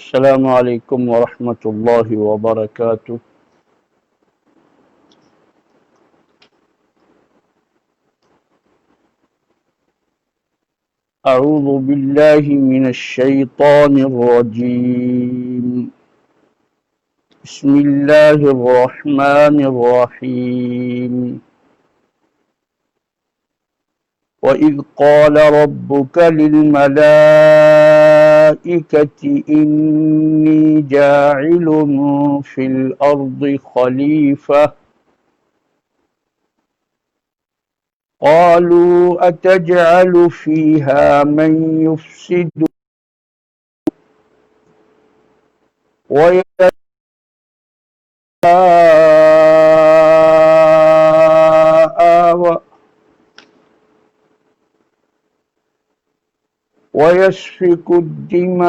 السلام علیکم ورحمۃ اللہ وبرکاتہ۔ اعوذ باللہ من الشیطان الرجیم، بسم اللہ الرحمن الرحیم۔ وَإِذْ قَالَ رَبُّكَ لِلْمَلَائِكَةِ إِنِّي جَاعِلٌ فِي الْأَرْضِ خَلِيفَةً قَالُوا أَتَجْعَلُ فِيهَا مَن يُفْسِدُ وَيَسْفِكُ الدِّمَاءَ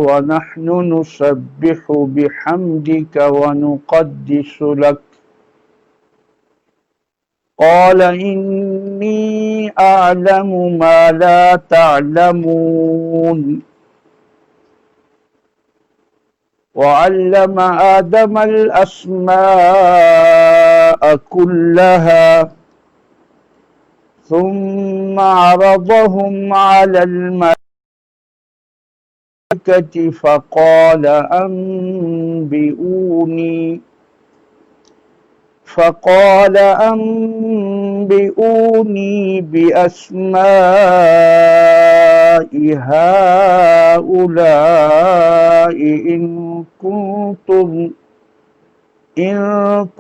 وَنَحْنُ نُسَبِّحُ بِحَمْدِكَ وَنُقَدِّسُ لَكَ قَالَ إِنِّي أَعْلَمُ مَا لَا تَعْلَمُونَ وَعَلَّمَ آدَمَ الْأَسْمَاءَ كُلَّهَا ثُمَّ عَرَضَهُمْ عَلَى الْمَلَائِكَةِ فقال أنبئوني بأسماء هؤلاء إن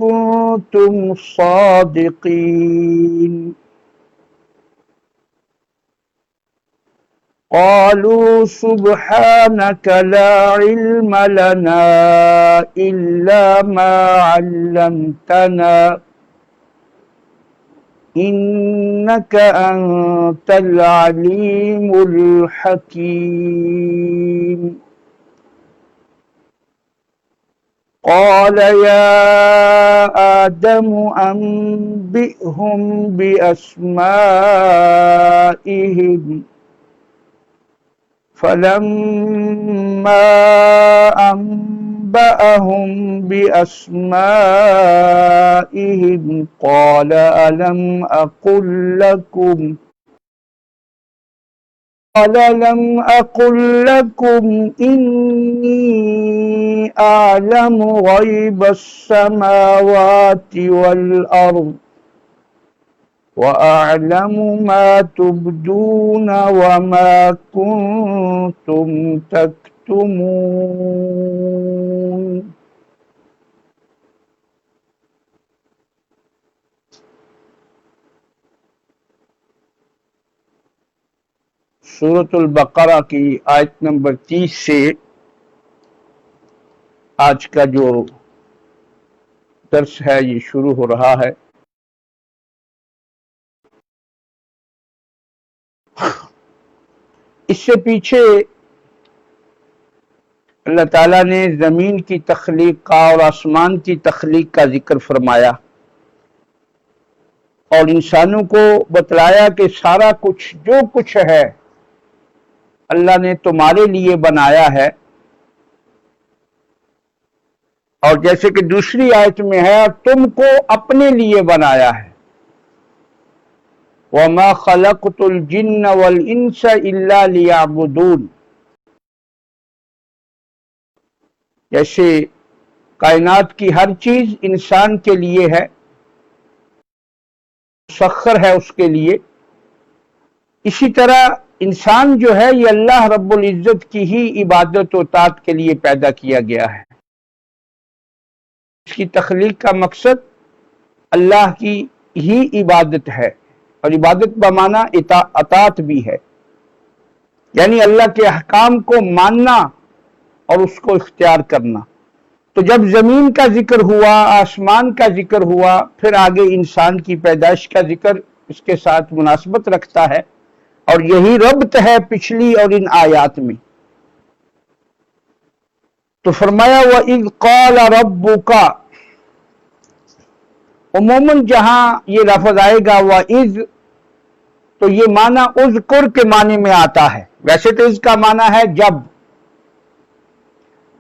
كنتم صادقين قالوا سبحانك لا علم لنا إلا ما علمتنا إنك أنت العليم الحكيم قال يا آدم أنبئهم بأسمائهم فلما أنبأهم بأسمائهم قال ألم أقل لكم إني أعلم غيب السماوات والأرض وَأَعْلَمُ مَا تُبْدُونَ وَمَا كُنْتُمْ تَكْتُمُونَ۔ سورۃ البقرہ کی آیت نمبر 30 سے آج کا جو درس ہے یہ شروع ہو رہا ہے۔ اس سے پیچھے اللہ تعالیٰ نے زمین کی تخلیق کا اور آسمان کی تخلیق کا ذکر فرمایا اور انسانوں کو بتلایا کہ سارا کچھ جو کچھ ہے اللہ نے تمہارے لیے بنایا ہے، اور جیسے کہ دوسری آیت میں ہے تم کو اپنے لیے بنایا ہے۔ وَمَا خَلَقْتُ الْجِنَّ وَالْإِنسَ إِلَّا لِيَعْبُدُونَ، جیسے کائنات کی ہر چیز انسان کے لیے ہے، مسخر ہے اس کے لیے، اسی طرح انسان جو ہے یہ اللہ رب العزت کی ہی عبادت و طاعت کے لیے پیدا کیا گیا ہے۔ اس کی تخلیق کا مقصد اللہ کی ہی عبادت ہے، اور عبادت بمعنی اطاعت بھی ہے، یعنی اللہ کے احکام کو ماننا اور اس کو اختیار کرنا۔ تو جب زمین کا ذکر ہوا، آسمان کا ذکر ہوا، پھر آگے انسان کی پیدائش کا ذکر اس کے ساتھ مناسبت رکھتا ہے، اور یہی ربط ہے پچھلی اور ان آیات میں۔ تو فرمایا وَإِذْ قَالَ رَبُّكَ، عموماً جہاں یہ لفظ آئے گا وَإِذْ تو یہ معنی اذکر کے معنی میں آتا ہے، ویسے تو اس کا معنی ہے جب،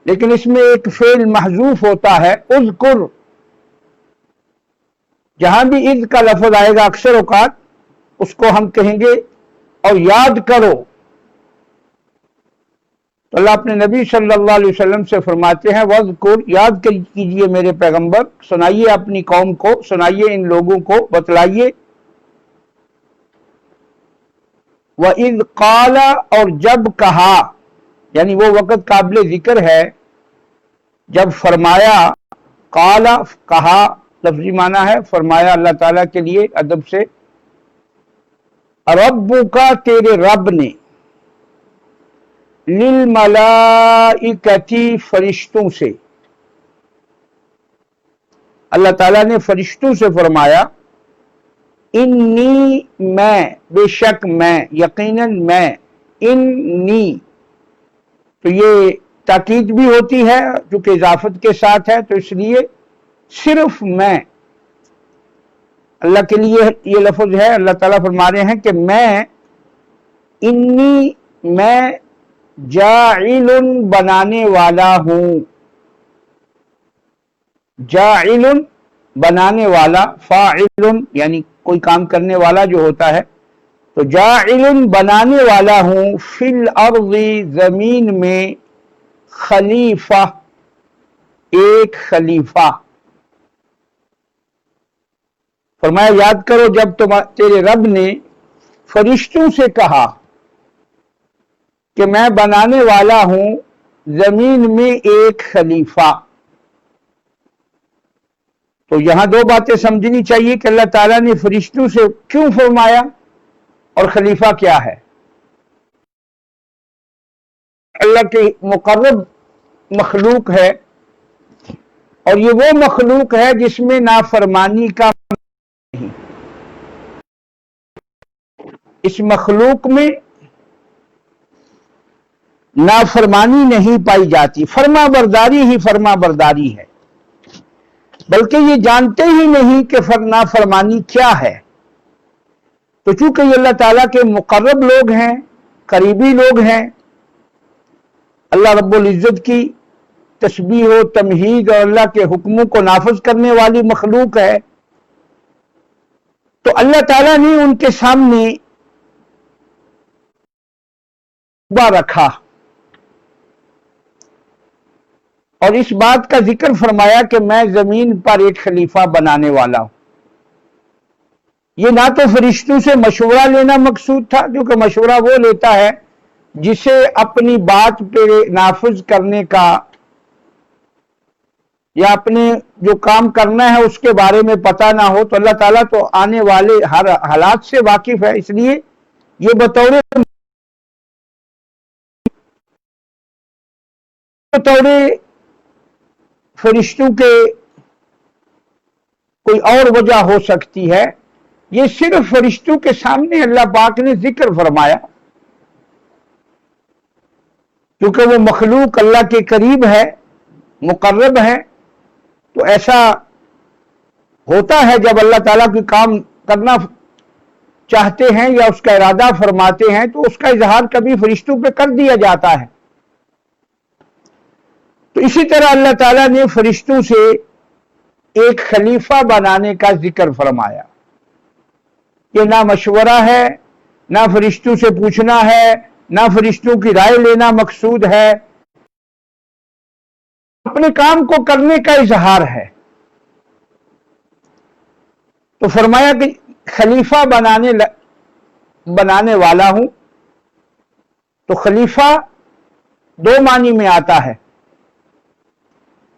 لیکن اس میں ایک فعل محذوف ہوتا ہے اذکر. جہاں بھی اذ کا لفظ آئے گا اکثر اوقات اس کو ہم کہیں گے اور یاد کرو. تو اللہ اپنے نبی صلی اللہ علیہ وسلم سے فرماتے ہیں وذکر، یاد کیجئے میرے پیغمبر، سنائیے اپنی قوم کو، سنائیے ان لوگوں کو، بتلائیے. وَإِذْ قَالَ، اور جب کہا، یعنی وہ وقت قابل ذکر ہے جب فرمایا. قال کہا لفظی معنی ہے، فرمایا اللہ تعالیٰ کے لیے ادب سے. ربک تیرے رب نے، للملائکتی فرشتوں سے، اللہ تعالیٰ نے فرشتوں سے فرمایا انی میں، بے شک میں، یقیناً میں، انی. تو یہ تاکید بھی ہوتی ہے چونکہ اضافت کے ساتھ ہے، تو اس لیے صرف میں. اللہ کے لیے یہ لفظ ہے، اللہ تعالیٰ فرما رہے ہیں کہ میں، انی میں، جاعل بنانے والا ہوں. جاعل بنانے والا، فاعل یعنی کوئی کام کرنے والا جو ہوتا ہے، تو جاعل بنانے والا ہوں، فی الارض زمین میں، خلیفہ ایک خلیفہ. فرمایا یاد کرو جب تیرے رب نے فرشتوں سے کہا کہ میں بنانے والا ہوں زمین میں ایک خلیفہ. تو یہاں دو باتیں سمجھنی چاہیے کہ اللہ تعالیٰ نے فرشتوں سے کیوں فرمایا اور خلیفہ کیا ہے. اللہ کے مقرب مخلوق ہے اور یہ وہ مخلوق ہے جس میں نافرمانی کا نہیں. اس مخلوق میں نافرمانی نہیں پائی جاتی، فرما برداری ہی فرما برداری ہے، بلکہ یہ جانتے ہی نہیں کہ نافرمانی کیا ہے. تو چونکہ یہ اللہ تعالیٰ کے مقرب لوگ ہیں، قریبی لوگ ہیں، اللہ رب العزت کی تسبیح و تمہید اور اللہ کے حکموں کو نافذ کرنے والی مخلوق ہے، تو اللہ تعالیٰ نے ان کے سامنے رکھا اور اس بات کا ذکر فرمایا کہ میں زمین پر ایک خلیفہ بنانے والا ہوں. یہ نہ تو فرشتوں سے مشورہ لینا مقصود تھا، کیونکہ مشورہ وہ لیتا ہے جسے اپنی بات پہ نافذ کرنے کا یا اپنے جو کام کرنا ہے اس کے بارے میں پتہ نہ ہو. تو اللہ تعالیٰ تو آنے والے ہر حالات سے واقف ہے، اس لیے یہ بطور فرشتوں کے کوئی اور وجہ ہو سکتی ہے، یہ صرف فرشتوں کے سامنے اللہ پاک نے ذکر فرمایا کیونکہ وہ مخلوق اللہ کے قریب ہے، مقرب ہے. تو ایسا ہوتا ہے جب اللہ تعالیٰ کوئی کام کرنا چاہتے ہیں یا اس کا ارادہ فرماتے ہیں تو اس کا اظہار کبھی فرشتوں پہ کر دیا جاتا ہے. تو اسی طرح اللہ تعالیٰ نے فرشتوں سے ایک خلیفہ بنانے کا ذکر فرمایا. یہ نہ مشورہ ہے، نہ فرشتوں سے پوچھنا ہے، نہ فرشتوں کی رائے لینا مقصود ہے، اپنے کام کو کرنے کا اظہار ہے. تو فرمایا کہ خلیفہ بنانے والا ہوں. تو خلیفہ دو معنی میں آتا ہے.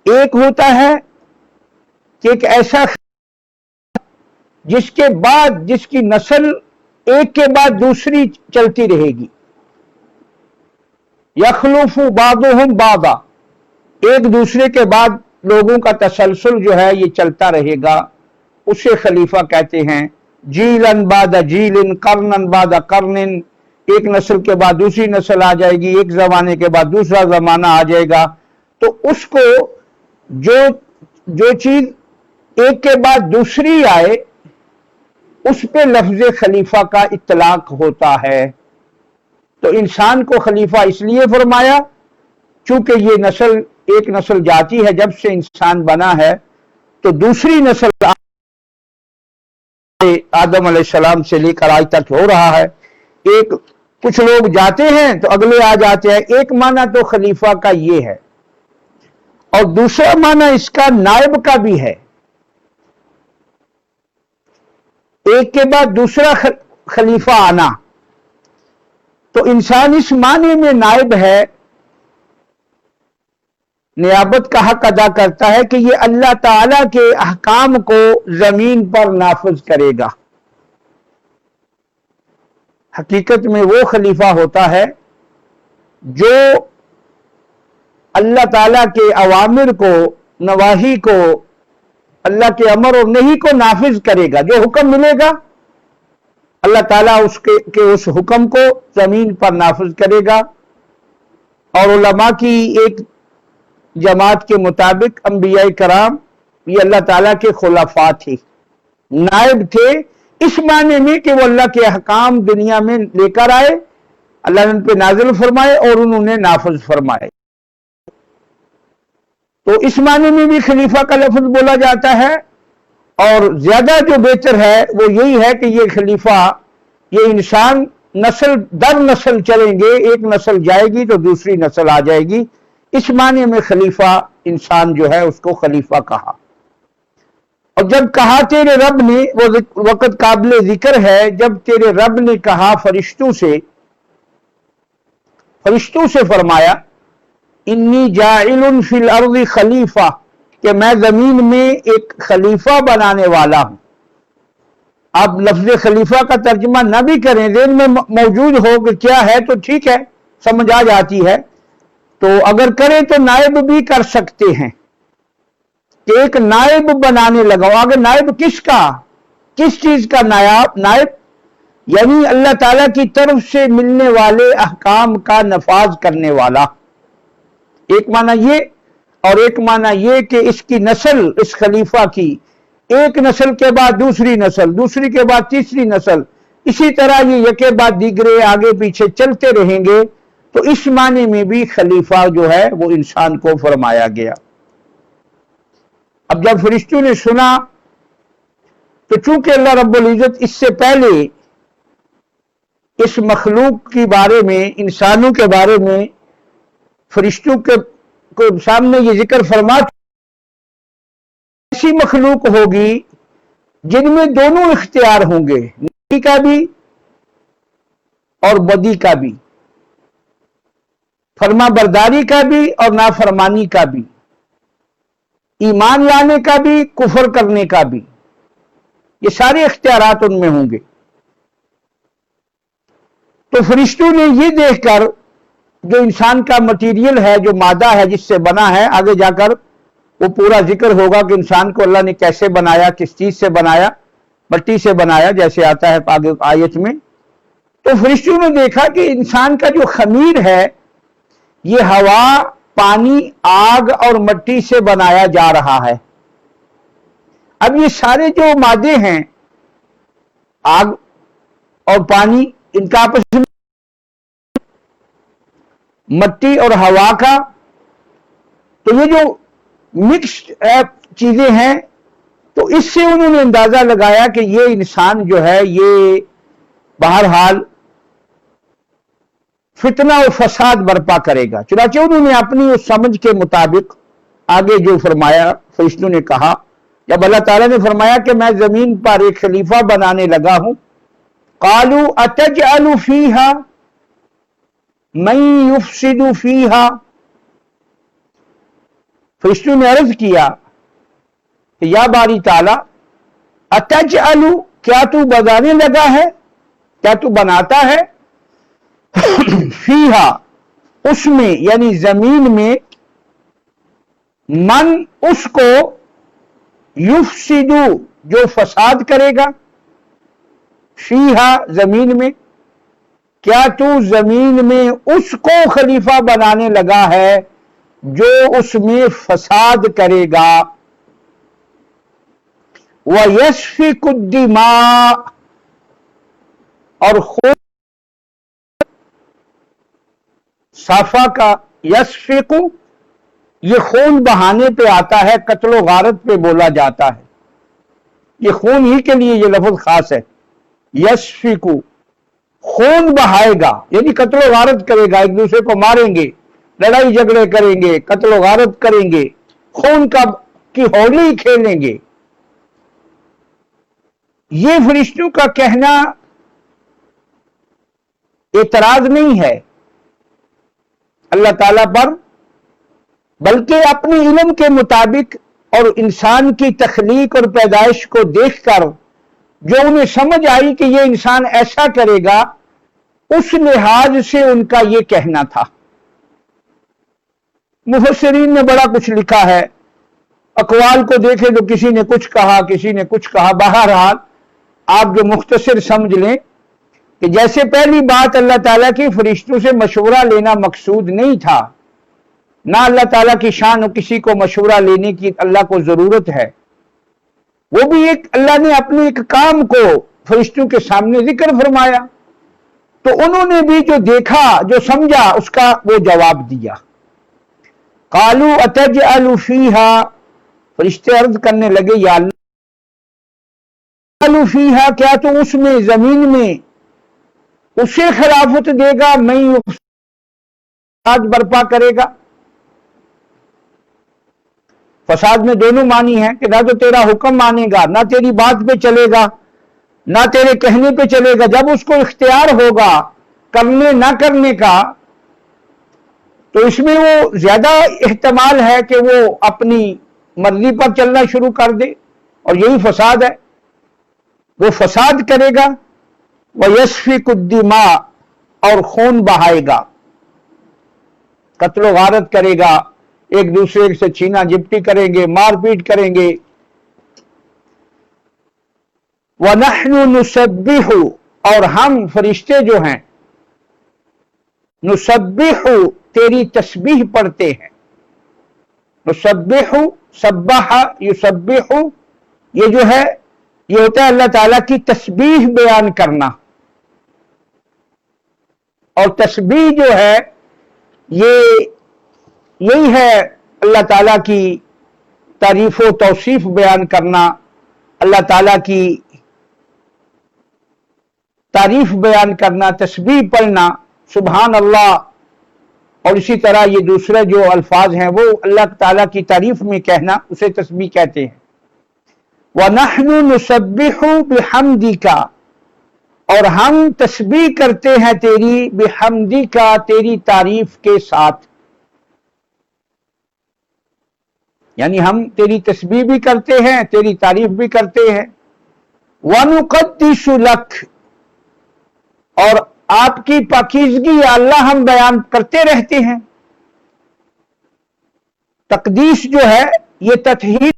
ایک ہوتا ہے کہ ایک ایسا جس کے بعد جس کی نسل ایک کے بعد دوسری چلتی رہے گی. یخلف بعضهم بعضا، ایک دوسرے کے بعد لوگوں کا تسلسل جو ہے یہ چلتا رہے گا، اسے خلیفہ کہتے ہیں. جیلن بعد جیلن، قرنن بعد قرنن، ایک نسل کے بعد دوسری نسل آ جائے گی، ایک زمانے کے بعد دوسرا زمانہ آ جائے گا. تو اس کو جو چیز ایک کے بعد دوسری آئے اس پہ لفظ خلیفہ کا اطلاق ہوتا ہے. تو انسان کو خلیفہ اس لیے فرمایا چونکہ یہ نسل ایک نسل جاتی ہے جب سے انسان بنا ہے تو دوسری نسل آدم علیہ السلام سے لے کر آج تک ہو رہا ہے. ایک کچھ لوگ جاتے ہیں تو اگلے آ جاتے ہیں. ایک معنی تو خلیفہ کا یہ ہے، اور دوسرا معنی اس کا نائب کا بھی ہے. ایک کے بعد دوسرا خلیفہ آنا، تو انسان اس معنی میں نائب ہے، نیابت کا حق ادا کرتا ہے کہ یہ اللہ تعالی کے احکام کو زمین پر نافذ کرے گا. حقیقت میں وہ خلیفہ ہوتا ہے جو اللہ تعالیٰ کے اوامر کو، نواہی کو، اللہ کے امر اور نہی کو نافذ کرے گا. جو حکم ملے گا اللہ تعالیٰ اس حکم کو زمین پر نافذ کرے گا. اور علماء کی ایک جماعت کے مطابق انبیاء کرام یہ اللہ تعالیٰ کے خلفاء تھے، نائب تھے، اس معنی میں کہ وہ اللہ کے احکام دنیا میں لے کر آئے، اللہ نے ان پہ نازل فرمائے اور انہوں نے نافذ فرمائے. تو اس معنی میں بھی خلیفہ کا لفظ بولا جاتا ہے، اور زیادہ جو بہتر ہے وہ یہی ہے کہ یہ خلیفہ، یہ انسان نسل در نسل چلیں گے، ایک نسل جائے گی تو دوسری نسل آ جائے گی. اس معنی میں خلیفہ انسان جو ہے اس کو خلیفہ کہا. اور جب کہا تیرے رب نے، وہ وقت قابل ذکر ہے جب تیرے رب نے کہا فرشتوں سے فرمایا انی جاعل فی الارض خلیفہ، کہ میں زمین میں ایک خلیفہ بنانے والا ہوں. آپ لفظ خلیفہ کا ترجمہ نہ بھی کریں، ذہن میں موجود ہو کہ کیا ہے تو ٹھیک ہے، سمجھ آ جاتی ہے. تو اگر کریں تو نائب بھی کر سکتے ہیں کہ ایک نائب بنانے لگا. اگر نائب کس کا، کس چیز کا نائب؟ یعنی اللہ تعالیٰ کی طرف سے ملنے والے احکام کا نفاذ کرنے والا. ایک معنی یہ، اور ایک معنی یہ کہ اس کی نسل، اس خلیفہ کی ایک نسل کے بعد دوسری نسل، دوسری کے بعد تیسری نسل، اسی طرح یہ یکے بعد دیگرے آگے پیچھے چلتے رہیں گے. تو اس معنی میں بھی خلیفہ جو ہے وہ انسان کو فرمایا گیا. اب جب فرشتوں نے سنا تو چونکہ اللہ رب العزت اس سے پہلے اس مخلوق کے بارے میں، انسانوں کے بارے میں فرشتوں کے سامنے یہ ذکر فرما، ایسی مخلوق ہوگی جن میں دونوں اختیار ہوں گے، نیکی کا بھی اور بدی کا بھی، فرما برداری کا بھی اور نافرمانی کا بھی، ایمان لانے کا بھی، کفر کرنے کا بھی. یہ سارے اختیارات ان میں ہوں گے. تو فرشتوں نے یہ دیکھ کر، جو انسان کا مٹیریل ہے، جو مادہ ہے جس سے بنا ہے، آگے جا کر وہ پورا ذکر ہوگا کہ انسان کو اللہ نے کیسے بنایا، کس چیز سے بنایا، مٹی سے بنایا جیسے آتا ہے آگے آیت میں. تو فرشتوں نے دیکھا کہ انسان کا جو خمیر ہے یہ ہوا، پانی، آگ اور مٹی سے بنایا جا رہا ہے. اب یہ سارے جو مادے ہیں، آگ اور پانی، ان کا آپس میں، مٹی اور ہوا کا، تو یہ جو مکسڈ چیزیں ہیں، تو اس سے انہوں نے اندازہ لگایا کہ یہ انسان جو ہے یہ بہرحال فتنہ و فساد برپا کرے گا. چنانچہ انہوں نے اپنی اس سمجھ کے مطابق آگے جو فرمایا، فرشتوں نے کہا، جب اللہ تعالیٰ نے فرمایا کہ میں زمین پر ایک خلیفہ بنانے لگا ہوں، قالوا اتجعل فیہا من یفسد فیہا، فرشتوں نے عرض کیا کہ یا باری تعالیٰ، اتجعل، کیا تو بنانے لگا ہے، کیا تو بناتا ہے، فیہا، اس میں یعنی زمین میں، من، اس کو، یفسد، جو فساد کرے گا، فیہا، زمین میں، کیا تو زمین میں اس کو خلیفہ بنانے لگا ہے جو اس میں فساد کرے گا. وَيَسْفِكُ الدِّمَاءَ، اور خون، صافہ کا یسفق یہ خون بہانے پہ آتا ہے، قتل و غارت پہ بولا جاتا ہے، یہ خون ہی کے لیے یہ لفظ خاص ہے۔ یسفکو، خون بہائے گا، یعنی قتل و غارت کرے گا، ایک دوسرے کو ماریں گے، لڑائی جھگڑے کریں گے، قتل و غارت کریں گے، خون کی ہولی کھیلیں گے۔ یہ فرشتوں کا کہنا اعتراض نہیں ہے اللہ تعالیٰ پر، بلکہ اپنے علم کے مطابق اور انسان کی تخلیق اور پیدائش کو دیکھ کر جو انہیں سمجھ آئی کہ یہ انسان ایسا کرے گا، اس لحاظ سے ان کا یہ کہنا تھا۔ مفسرین نے بڑا کچھ لکھا ہے، اقوال کو دیکھیں تو کسی نے کچھ کہا، کسی نے کچھ کہا۔ بہرحال آپ جو مختصر سمجھ لیں کہ جیسے پہلی بات اللہ تعالیٰ کی فرشتوں سے مشورہ لینا مقصود نہیں تھا، نہ اللہ تعالیٰ کی شان کسی کو مشورہ لینے کی اللہ کو ضرورت ہے، وہ بھی ایک اللہ نے اپنے ایک کام کو فرشتوں کے سامنے ذکر فرمایا، تو انہوں نے بھی جو دیکھا جو سمجھا اس کا وہ جواب دیا۔ قالوا اتجعل فیہا، فرشتے عرض کرنے لگے یا اللہ، قالوا فیہا، کیا تو اس میں زمین میں اسے خلافت دے گا، میں فساد برپا کرے گا؟ فساد میں دونوں معنی ہیں کہ نہ تو تیرا حکم مانے گا، نہ تیری بات پہ چلے گا، نہ تیرے کہنے پہ چلے گا۔ جب اس کو اختیار ہوگا کرنے نہ کرنے کا، تو اس میں وہ زیادہ احتمال ہے کہ وہ اپنی مرضی پر چلنا شروع کر دے، اور یہی فساد ہے، وہ فساد کرے گا۔ وَيَسْفِكُ الدِّمَاءَ، اور خون بہائے گا، قتل و غارت کرے گا، ایک دوسرے سے چھینا جھپٹی کریں گے، مار پیٹ کریں گے۔ وَنَحْنُ نُسَبِّحُ، اور ہم فرشتے جو ہیں، نُسَبِّحُ، تیری تسبیح پڑھتے ہیں۔ نُسَبِّحُ، سبح یسبح، یہ جو ہے یہ ہوتا ہے اللہ تعالیٰ کی تسبیح بیان کرنا، اور تسبیح جو ہے یہی ہے اللہ تعالیٰ کی تعریف و توصیف بیان کرنا، اللہ تعالیٰ کی تعریف بیان کرنا، تسبیح پڑھنا، سبحان اللہ، اور اسی طرح یہ دوسرے جو الفاظ ہیں وہ اللہ تعالیٰ کی تعریف میں کہنا، اسے تسبیح کہتے ہیں۔ وَنَحْنُ نُسَبِّحُ بِحَمْدِكَ، اور ہم تسبیح کرتے ہیں تیری، بِحَمْدِكَ، تیری تعریف کے ساتھ، یعنی ہم تیری تسبیح بھی کرتے ہیں، تیری تعریف بھی کرتے ہیں۔ وَنُقَدِّسُ لَكَ، اور آپ کی پاکیزگی یا اللہ ہم بیان کرتے رہتے ہیں۔ تقدیس جو ہے یہ تطہیر،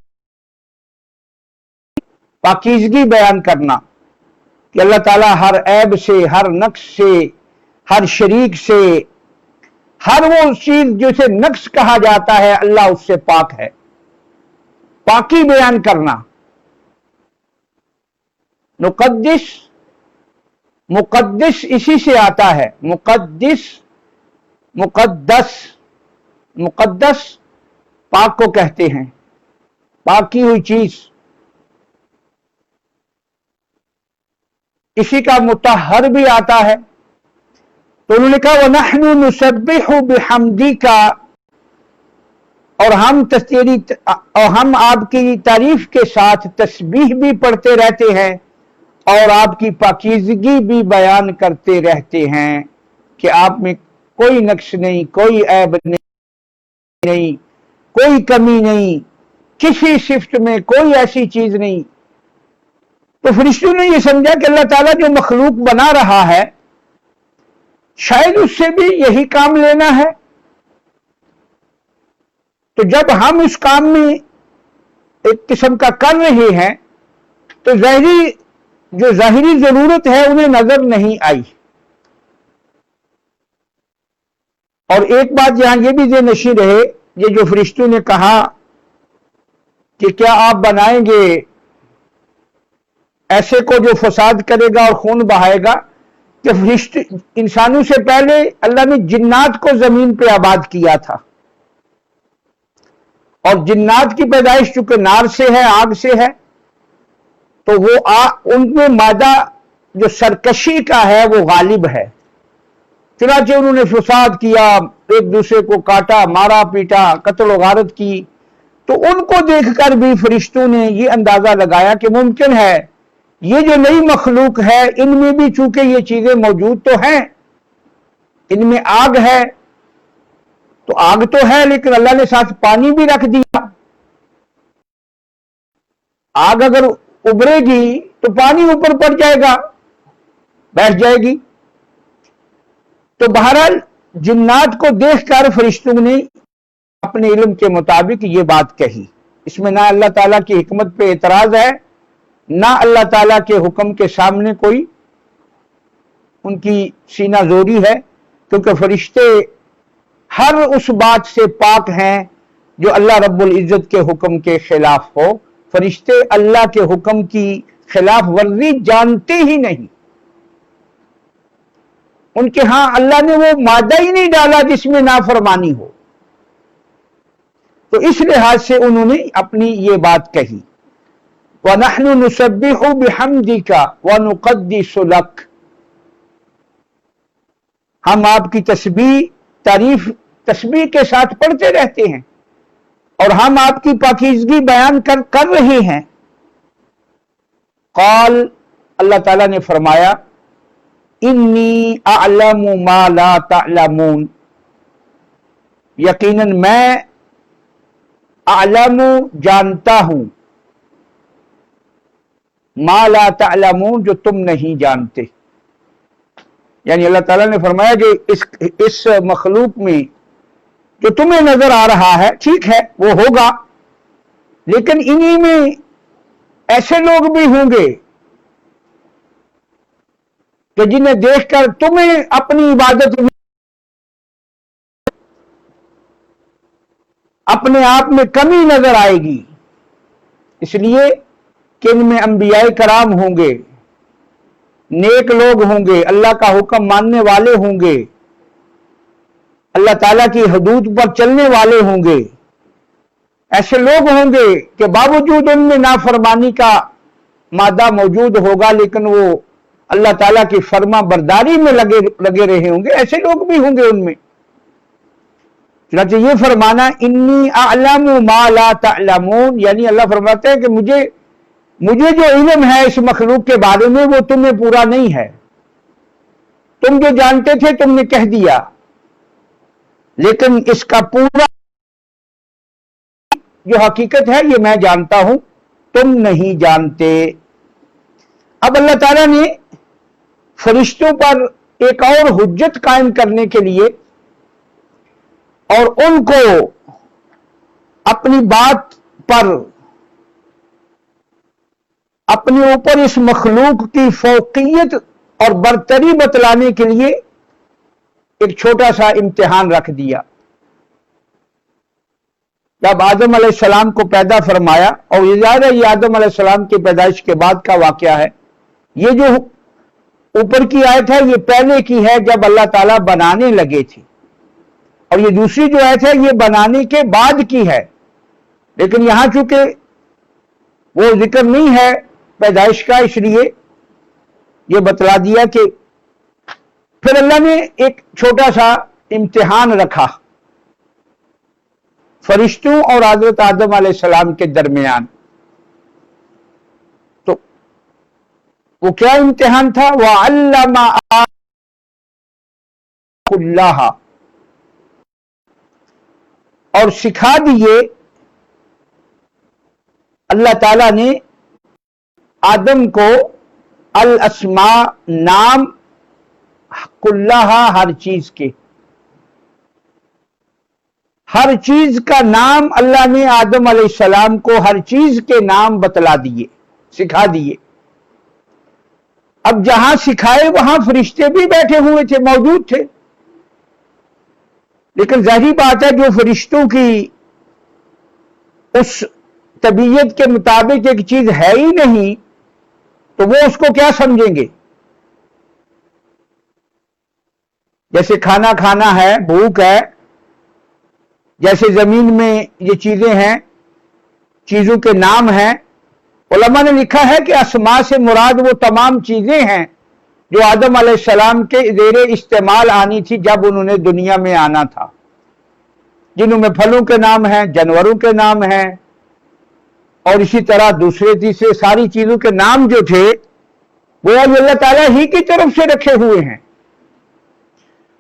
پاکیزگی بیان کرنا، کہ اللہ تعالیٰ ہر عیب سے، ہر نقص سے، ہر شریک سے، ہر وہ چیز جسے نقص کہا جاتا ہے اللہ اس سے پاک ہے، پاکی بیان کرنا۔ نقدس، مقدس اسی سے آتا ہے، مقدس، مقدس، مقدس پاک کو کہتے ہیں، پاک کی ہوئی چیز، اسی کا مطہر بھی آتا ہے۔ تو انہوں نے کہا وَنَحْنُ نُسَبِّحُ بِحَمْدِكَ، اور ہم آپ کی تعریف کے ساتھ تسبیح بھی پڑھتے رہتے ہیں، اور آپ کی پاکیزگی بھی بیان کرتے رہتے ہیں کہ آپ میں کوئی نقص نہیں، کوئی عیب نہیں، کوئی کمی نہیں، کسی صفت میں کوئی ایسی چیز نہیں۔ تو فرشتوں نے یہ سمجھا کہ اللہ تعالیٰ جو مخلوق بنا رہا ہے شاید اس سے بھی یہی کام لینا ہے، تو جب ہم اس کام میں ایک قسم کا کر رہے ہیں تو ظاہری ضرورت ہے انہیں نظر نہیں آئی۔ اور ایک بات یہاں یہ بھی ذہن نشین رہے، یہ جو فرشتوں نے کہا کہ کیا آپ بنائیں گے ایسے کو جو فساد کرے گا اور خون بہائے گا، کہ فرشتے انسانوں سے پہلے اللہ نے جنات کو زمین پہ آباد کیا تھا، اور جنات کی پیدائش چونکہ نار سے ہے، آگ سے ہے، تو وہ ان میں مادہ جو سرکشی کا ہے وہ غالب ہے، چنانچہ انہوں نے فساد کیا، ایک دوسرے کو کاٹا، مارا پیٹا، قتل و غارت کی۔ تو ان کو دیکھ کر بھی فرشتوں نے یہ اندازہ لگایا کہ ممکن ہے یہ جو نئی مخلوق ہے ان میں بھی چونکہ یہ چیزیں موجود تو ہیں، ان میں آگ ہے تو آگ تو ہے، لیکن اللہ نے ساتھ پانی بھی رکھ دیا۔ آگ اگر ابھرے گی تو پانی اوپر پڑ جائے گا، بیٹھ جائے گی۔ تو بہرحال جنات کو دیکھ کر فرشتوں نے اپنے علم کے مطابق یہ بات کہی، اس میں نہ اللہ تعالیٰ کی حکمت پہ اعتراض ہے، نہ اللہ تعالیٰ کے حکم کے سامنے کوئی ان کی سینہ زوری ہے، کیونکہ فرشتے ہر اس بات سے پاک ہیں جو اللہ رب العزت کے حکم کے خلاف ہو۔ فرشتے اللہ کے حکم کی خلاف ورزی جانتے ہی نہیں، ان کے ہاں اللہ نے وہ مادہ ہی نہیں ڈالا جس میں نافرمانی ہو۔ تو اس لحاظ سے انہوں نے اپنی یہ بات کہی، وَنَحْنُ نُسَبِّحُ بِحَمْدِكَ وَنُقَدِّسُ لَكَ، ہم آپ کی تسبیح تعریف تسبیح کے ساتھ پڑھتے رہتے ہیں اور ہم آپ کی پاکیزگی بیان کر رہے ہیں۔ قال، اللہ تعالیٰ نے فرمایا، انی اعلم ما لا تعلمون، یقیناً میں اعلم جانتا ہوں، ما لا تعلمون جو تم نہیں جانتے۔ یعنی اللہ تعالیٰ نے فرمایا کہ اس مخلوق میں جو تمہیں نظر آ رہا ہے ٹھیک ہے وہ ہوگا، لیکن انہی میں ایسے لوگ بھی ہوں گے کہ جنہیں دیکھ کر تمہیں اپنی عبادت میں اپنے آپ میں کمی نظر آئے گی، اس لیے کہ ان میں انبیاء کرام ہوں گے، نیک لوگ ہوں گے، اللہ کا حکم ماننے والے ہوں گے، اللہ تعالیٰ کی حدود پر چلنے والے ہوں گے۔ ایسے لوگ ہوں گے کہ باوجود ان میں نافرمانی کا مادہ موجود ہوگا لیکن وہ اللہ تعالیٰ کی فرما برداری میں لگے رہے ہوں گے، ایسے لوگ بھی ہوں گے ان میں۔ چنانچہ یہ فرمانا انی اعلم ما لا تعلمون، یعنی اللہ فرماتے ہیں کہ مجھے جو علم ہے اس مخلوق کے بارے میں وہ تمہیں پورا نہیں ہے، تم جو جانتے تھے تم نے کہہ دیا، لیکن اس کا پورا جو حقیقت ہے یہ میں جانتا ہوں، تم نہیں جانتے۔ اب اللہ تعالیٰ نے فرشتوں پر ایک اور حجت قائم کرنے کے لیے اور ان کو اپنی بات پر اپنے اوپر اس مخلوق کی فوقیت اور برتری بتلانے کے لیے ایک چھوٹا سا امتحان رکھ دیا۔ جب آدم علیہ السلام کو پیدا فرمایا، اور یہ ظاہر یہ آدم علیہ السلام کی پیدائش کے بعد کا واقعہ ہے، یہ جو اوپر کی آیت ہے یہ پہلے کی ہے جب اللہ تعالیٰ بنانے لگے تھے، اور یہ دوسری جو آیت ہے یہ بنانے کے بعد کی ہے، لیکن یہاں چونکہ وہ ذکر نہیں ہے پیدائش کا، اس لیے یہ بتلا دیا کہ پھر اللہ نے ایک چھوٹا سا امتحان رکھا فرشتوں اور حضرت آدم علیہ السلام کے درمیان۔ تو وہ کیا امتحان تھا؟ وَعَلَّمَ اللَّهَ، اور سکھا دیے اللہ تعالیٰ نے آدم کو الاسماء، نام، کلہا، ہر چیز کے، ہر چیز کا نام اللہ نے آدم علیہ السلام کو ہر چیز کے نام بتلا دیے، سکھا دیے۔ اب جہاں سکھائے وہاں فرشتے بھی بیٹھے ہوئے تھے، موجود تھے، لیکن ظاہری بات ہے جو فرشتوں کی اس طبیعت کے مطابق ایک چیز ہے ہی نہیں تو وہ اس کو کیا سمجھیں گے؟ جیسے کھانا کھانا ہے، بھوک ہے، جیسے زمین میں یہ چیزیں ہیں، چیزوں کے نام ہیں، علماء نے لکھا ہے کہ اسماء سے مراد وہ تمام چیزیں ہیں جو آدم علیہ السلام کے زیر استعمال آنی تھی جب انہوں نے دنیا میں آنا تھا، جنہوں میں پھلوں کے نام ہیں، جانوروں کے نام ہیں، اور اسی طرح دوسرے تیسرے ساری چیزوں کے نام جو تھے وہ اللہ تعالیٰ ہی کی طرف سے رکھے ہوئے ہیں۔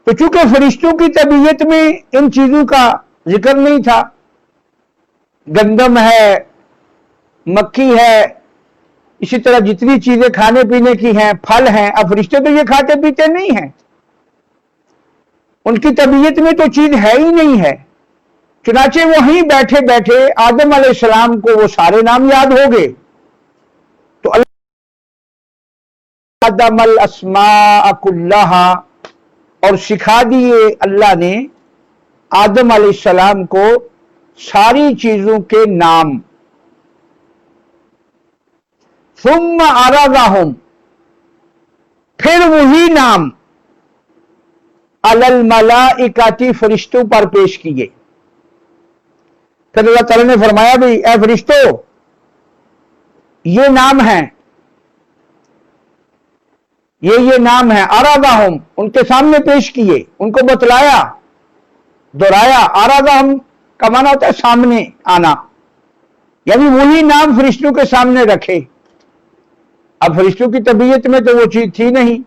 تو چونکہ فرشتوں کی طبیعت میں ان چیزوں کا ذکر نہیں تھا، گندم ہے، مکھی ہے، اسی طرح جتنی چیزیں کھانے پینے کی ہیں، پھل ہیں، اب فرشتے تو یہ کھاتے پیتے نہیں ہیں، ان کی طبیعت میں تو چیز ہے ہی نہیں ہے، چنانچہ وہیں بیٹھے بیٹھے آدم علیہ السلام کو وہ سارے نام یاد ہو گئے۔ تو آدم الاسماء کلھا، اور سکھا دیے اللہ نے آدم علیہ السلام کو ساری چیزوں کے نام۔ ثم عرضهم، پھر وہی نام علی الملائکۃ، فرشتوں پر پیش کیے۔ پھر اللہ تعالیٰ نے فرمایا بھی اے فرشتو یہ نام ہیں، یہ نام ہیں، عرضهم، ان کے سامنے پیش کیے، ان کو بتلایا، دہرایا۔ عرضهم کا معنی ہوتا ہے سامنے آنا، یعنی وہی نام فرشتوں کے سامنے رکھے۔ اب فرشتوں کی طبیعت میں تو وہ چیز تھی نہیں۔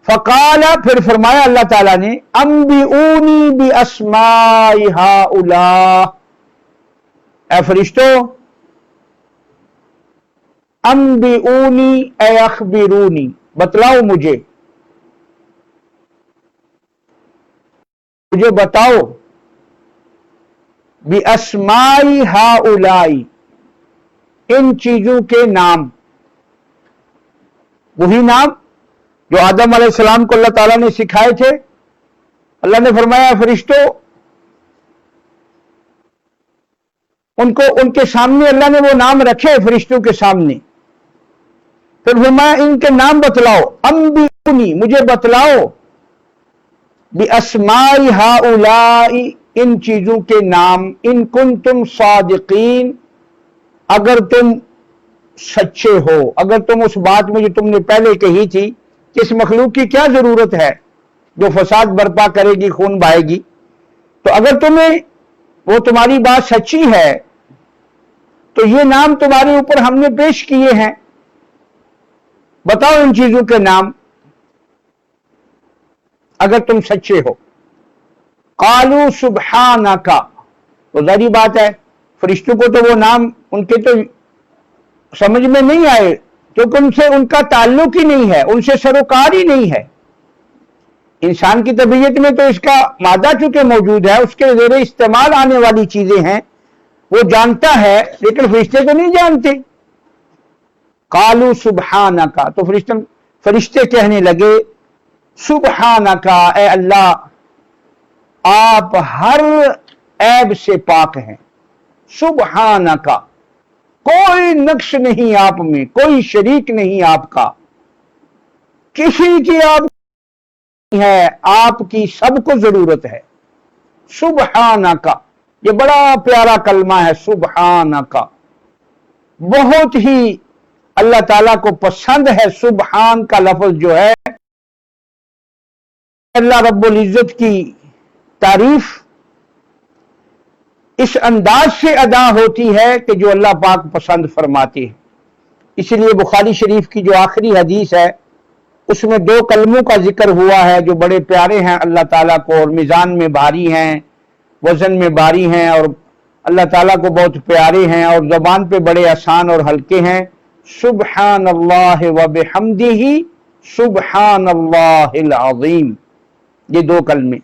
فقال، پھر فرمایا اللہ تعالیٰ نے انبئونی باسماء ہؤلاء، اے فرشتو انبئونی اے اخبرونی، بتلاؤ مجھے بتاؤ، باسماء ہؤلاء، ان چیزوں کے نام، وہی نام جو آدم علیہ السلام کو اللہ تعالیٰ نے سکھائے تھے۔ اللہ نے فرمایا فرشتوں ان کے سامنے اللہ نے وہ نام رکھے فرشتوں کے سامنے، پھر فرمایا ان کے نام بتلاؤ، انبئونی، مجھے بتلاؤ، باسماء ہؤلاء، ان چیزوں کے نام، ان کنتم صادقین، اگر تم سچے ہو، اگر تم اس بات میں جو تم نے پہلے کہی تھی کہ اس مخلوق کی کیا ضرورت ہے جو فساد برپا کرے گی، خون بہائے گی، تو اگر وہ تمہاری بات سچی ہے تو یہ نام تمہارے اوپر ہم نے پیش کیے ہیں، بتاؤ ان چیزوں کے نام اگر تم سچے ہو۔ قالوا سبحانک، تو ظاہری بات ہے فرشتوں کو تو وہ نام ان کے تو سمجھ میں نہیں آئے، کیونکہ ان سے ان کا تعلق ہی نہیں ہے، ان سے سروکار ہی نہیں ہے۔ انسان کی طبیعت میں تو اس کا مادہ چونکہ موجود ہے، اس کے زیر استعمال آنے والی چیزیں ہیں، وہ جانتا ہے، لیکن فرشتے تو نہیں جانتے۔ قالوا سبحانک، تو فرشتے کہنے لگے سبحانک، اے اللہ آپ ہر عیب سے پاک ہیں، سبحانک، کوئی نقص نہیں آپ میں، کوئی شریک نہیں آپ کا، کسی کی آپ نہیں ہے، آپ کی سب کو ضرورت ہے۔ سبحانک، یہ بڑا پیارا کلمہ ہے سبحانک، بہت ہی اللہ تعالیٰ کو پسند ہے سبحان کا لفظ جو ہے۔ اللہ رب العزت کی تعریف اس انداز سے ادا ہوتی ہے کہ جو اللہ پاک پسند فرماتے ہیں۔ اس لیے بخاری شریف کی جو آخری حدیث ہے اس میں 2 کلموں کا ذکر ہوا ہے جو بڑے پیارے ہیں اللہ تعالیٰ کو، اور میزان میں بھاری ہیں، وزن میں بھاری ہیں، اور اللہ تعالیٰ کو بہت پیارے ہیں، اور زبان پہ بڑے آسان اور ہلکے ہیں۔ سبحان اللہ و بحمدہ سبحان اللہ العظیم، یہ 2 کلمے۔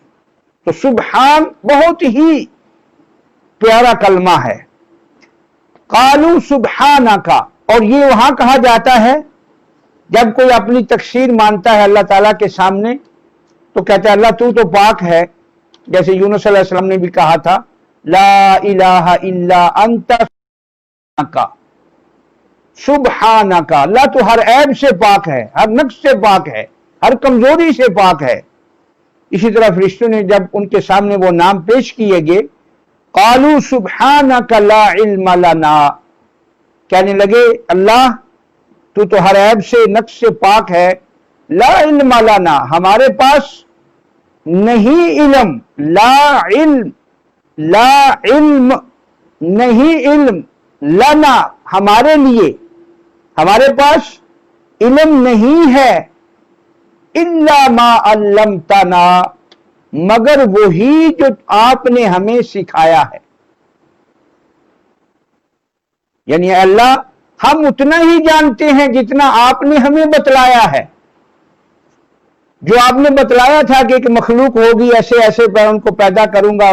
تو سبحان بہت ہی پیارا کلمہ ہے۔ قالوا سبحانک، اور یہ وہاں کہا جاتا ہے جب کوئی اپنی تقصیر مانتا ہے اللہ تعالیٰ کے سامنے تو کہتا ہے اللہ تو پاک ہے، جیسے یونس علیہ السلام نے بھی کہا تھا لا الہ الا انت سبحانک، سبحانک، اللہ تو ہر عیب سے پاک ہے، ہر نقص سے پاک ہے، ہر کمزوری سے پاک ہے۔ اسی طرح فرشتوں نے جب ان کے سامنے وہ نام پیش کیے گئے، قالوا سبحانک لا علم لنا، کہنے لگے اللہ تو ہر عیب سے نقص سے پاک ہے، لا علم لنا ہمارے پاس نہیں علم، لا علم نہیں علم، لنا ہمارے لیے، ہمارے پاس علم نہیں ہے، الا ما علمتنا مگر وہی جو آپ نے ہمیں سکھایا ہے۔ یعنی اے اللہ ہم اتنا ہی جانتے ہیں جتنا آپ نے ہمیں بتلایا ہے۔ جو آپ نے بتلایا تھا کہ ایک مخلوق ہوگی، ایسے ایسے میں ان کو پیدا کروں گا،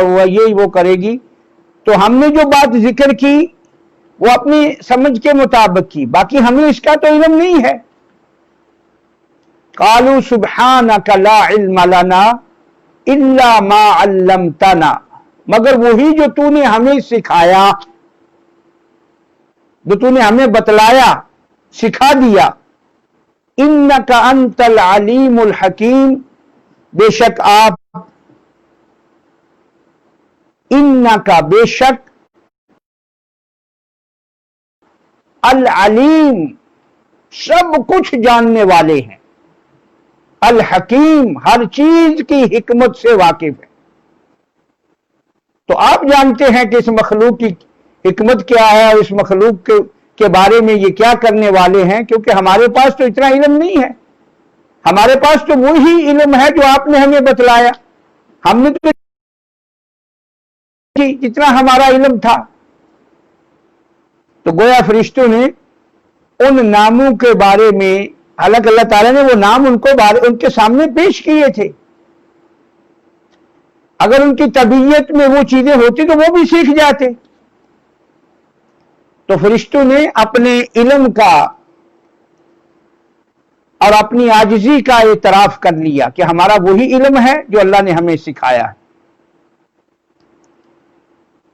وہ کرے گی، تو ہم نے جو بات ذکر کی وہ اپنی سمجھ کے مطابق کی، باقی ہمیں اس کا تو علم نہیں ہے۔ قالوا سبحانک لا علم لنا الا ما علمتنا مگر وہی جو تو نے ہمیں سکھایا، جو تو نے ہمیں بتلایا، سکھا دیا۔ انک انت العلیم الحکیم، بے شک آپ، انک بے شک، العلیم سب کچھ جاننے والے ہیں، الحکیم ہر چیز کی حکمت سے واقف ہے۔ تو آپ جانتے ہیں کہ اس مخلوق کی حکمت کیا ہے اور اس مخلوق کے بارے میں یہ کیا کرنے والے ہیں، کیونکہ ہمارے پاس تو اتنا علم نہیں ہے، ہمارے پاس تو وہی علم ہے جو آپ نے ہمیں بتلایا، ہم نے تو جتنا ہمارا علم تھا۔ تو گویا فرشتوں نے ان ناموں کے بارے میں، حالانکہ اللہ تعالیٰ نے وہ نام ان کے سامنے پیش کیے تھے، اگر ان کی طبیعت میں وہ چیزیں ہوتی تو وہ بھی سیکھ جاتے۔ تو فرشتوں نے اپنے علم کا اور اپنی عاجزی کا اعتراف کر لیا کہ ہمارا وہی علم ہے جو اللہ نے ہمیں سکھایا ہے۔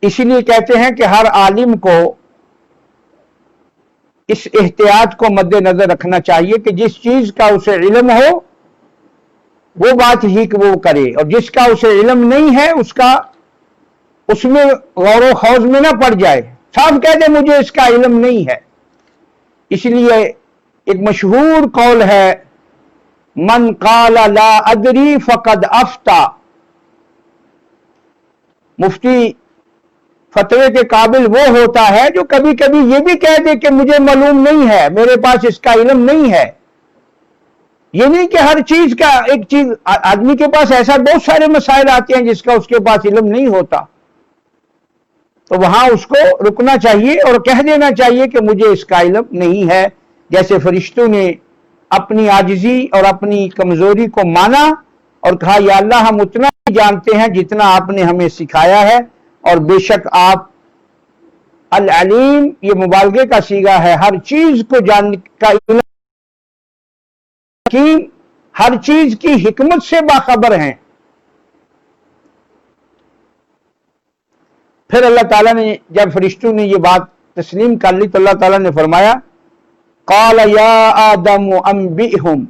اسی لیے کہتے ہیں کہ ہر عالم کو اس احتیاط کو مد نظر رکھنا چاہیے کہ جس چیز کا اسے علم ہو وہ بات ہی کہ وہ کرے، اور جس کا اسے علم نہیں ہے اس میں غور و خوض میں نہ پڑ جائے، صاف کہہ دے مجھے اس کا علم نہیں ہے۔ اس لیے ایک مشہور قول ہے، من قال لا ادری فقد افتا، مفتی فتوے کے قابل وہ ہوتا ہے جو کبھی کبھی یہ بھی کہہ دے کہ مجھے معلوم نہیں ہے، میرے پاس اس کا علم نہیں ہے۔ یہ نہیں کہ ہر چیز کا ایک چیز، آدمی کے پاس ایسا بہت سارے مسائل آتے ہیں جس کا اس کے پاس علم نہیں ہوتا، تو وہاں اس کو رکنا چاہیے اور کہہ دینا چاہیے کہ مجھے اس کا علم نہیں ہے، جیسے فرشتوں نے اپنی عاجزی اور اپنی کمزوری کو مانا اور کہا یا اللہ ہم اتنا ہی جانتے ہیں جتنا آپ نے ہمیں سکھایا ہے، اور بے شک آپ العلیم، یہ مبالغے کا صیغہ ہے، ہر چیز کو جاننے کا علم، ہر چیز کی حکمت سے باخبر ہیں۔ پھر اللہ تعالیٰ نے جب فرشتوں نے یہ بات تسلیم کر لی تو اللہ تعالیٰ نے فرمایا قال یا آدم انبئہم،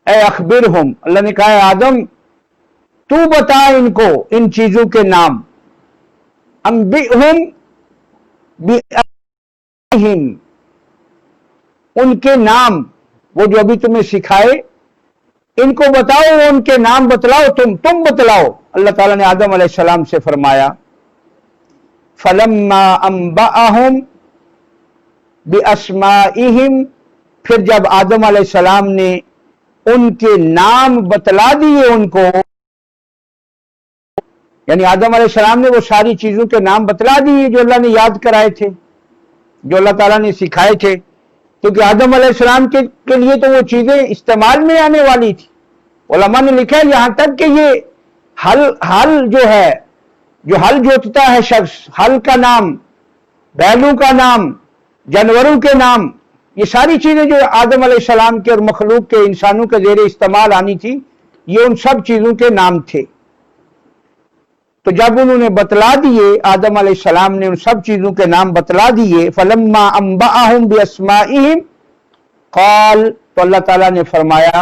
اے اخبرہم، اللہ نے کہا اے آدم تو بتا ان کو ان چیزوں کے نام، انبئہم بِأَسْمَائِہِمْ، ان کے نام، وہ جو ابھی تمہیں سکھائے ان کو بتاؤ، ان کے نام بتلاؤ، تم بتلاؤ۔ اللہ تعالیٰ نے آدم علیہ السلام سے فرمایا فَلَمَّا أَنْبَأَهُمْ بِأَسْمَائِهِمْ، پھر جب آدم علیہ السلام نے ان کے نام بتلا دیے ان کو، یعنی آدم علیہ السلام نے وہ ساری چیزوں کے نام بتلا دیے جو اللہ نے یاد کرائے تھے، جو اللہ تعالیٰ نے سکھائے تھے، کیونکہ آدم علیہ السلام کے لیے تو وہ چیزیں استعمال میں آنے والی تھی۔ علماء نے لکھا ہے یہاں تک کہ یہ ہل جو ہے، جو ہل جوتتا ہے شخص، ہل کا نام، بیلوں کا نام، جانوروں کے نام، یہ ساری چیزیں جو آدم علیہ السلام کے اور مخلوق کے انسانوں کے زیر استعمال آنی تھی، یہ ان سب چیزوں کے نام تھے۔ تو جب انہوں نے بتلا دیے، آدم علیہ السلام نے ان سب چیزوں کے نام بتلا دیے، فَلَمَّا أَنْبَأَهُمْ بِأَسْمَائِهِمْ قال، تو اللہ تعالیٰ نے فرمایا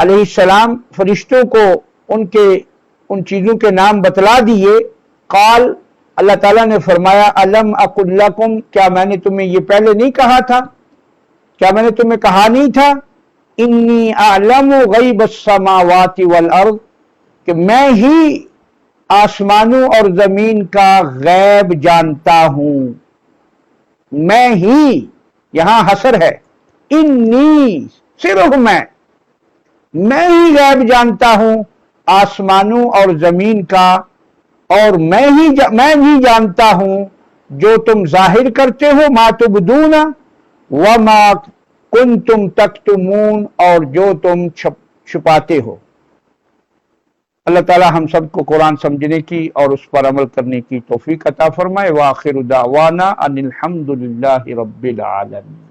علیہ السلام فرشتوں کو ان چیزوں کے نام بتلا دیے، قال، اللہ تعالیٰ نے فرمایا الم اقل لکم، کیا میں نے تمہیں یہ پہلے نہیں کہا تھا؟ کیا میں نے تمہیں کہا نہیں تھا انی اعلم غیب السماوات والارض، کہ میں ہی آسمانوں اور زمین کا غیب جانتا ہوں؟ میں ہی، یہاں حصر ہے، انی، صرف میں ہی غیب جانتا ہوں آسمانوں اور زمین کا، اور میں ہی جانتا ہوں جو تم ظاہر کرتے ہو، ما تبدون وما کنتم تکتمون، اور جو تم چھپاتے ہو۔ اللہ تعالی ہم سب کو قرآن سمجھنے کی اور اس پر عمل کرنے کی توفیق عطا فرمائے۔ وآخر دعوانا ان الحمد للہ رب العالمین۔